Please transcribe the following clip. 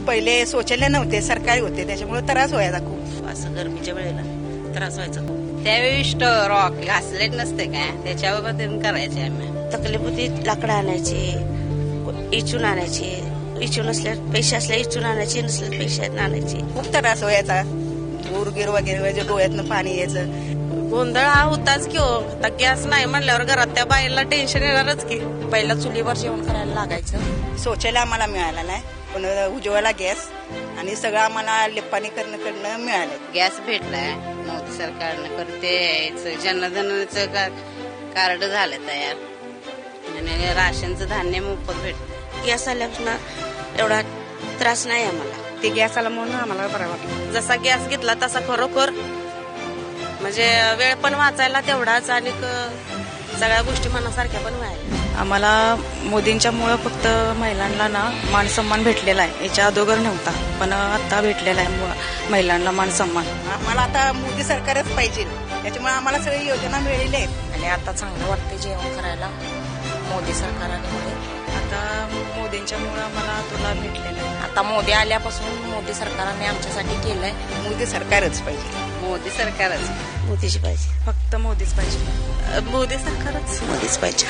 पहिले शौचालय नव्हते, सरकारी होते, त्याच्यामुळे त्रास व्हायचा खूप. असं गरमीच्या वेळेला त्रास व्हायचा. त्यावेळी स्टोव घासले नसते काय, त्याच्यावर करायचे आम्ही. तकलीफ होती, लाकडं आणायची, इचून आणायची, इचून असल्या पैसे असल्या इचून आणायचे, नसल्या पैसे आणायचे. खूप त्रास व्हायचा. उरगीर वगैरे डोळ्यातनं पाणी यायचं. गोंधळ हा होताच की हो. आता गॅस नाही म्हणल्यावर घरात त्या बाईला टेन्शन येणारच की. पहिला चुलीवर जेवण करायला लागायचं. शौचालय आम्हाला मिळालं नाही, पण उज्ज्वला गॅस आणि सगळं आम्हाला लिप्पाणी करणं मिळालं. गॅस भेटलाय मोदी सरकारनं, करते जनधनचं कार्ड झालं तयार आणि राशनचं धान्य मोफत भेटत. गॅस आल्यापासून एवढा त्रास नाही आम्हाला. ते गॅस आला म्हणून आम्हाला बरं वाटलं. जसा गॅस घेतला तसा खरोखर म्हणजे वेळ पण वाचायला तेवढाच आणि सगळ्या गोष्टी मनासारख्या पण व्हायला. आम्हाला मोदींच्यामुळं फक्त महिलांना ना मान सन्मान भेटलेला आहे. याच्या अगोदर नव्हता, पण आता भेटलेला आहे महिलांना मान सन्मान. आम्हाला आता मोदी सरकारच पाहिजे, त्याच्यामुळे आम्हाला सगळी योजना मिळालेल्या आहेत. आणि आता चांगलं वाटते जेवण करायला मोदी सरकारने. आता मोदींच्यामुळं आम्हाला तुला भेटलेलं आहे. आता मोदी आल्यापासून मोदी सरकारने आमच्यासाठी केलंय. मोदी सरकारच पाहिजे. मोदी सरकारच. मोदीची पाहिजे, फक्त मोदीच पाहिजे. मोदी सरकारच. मोदीच पाहिजे.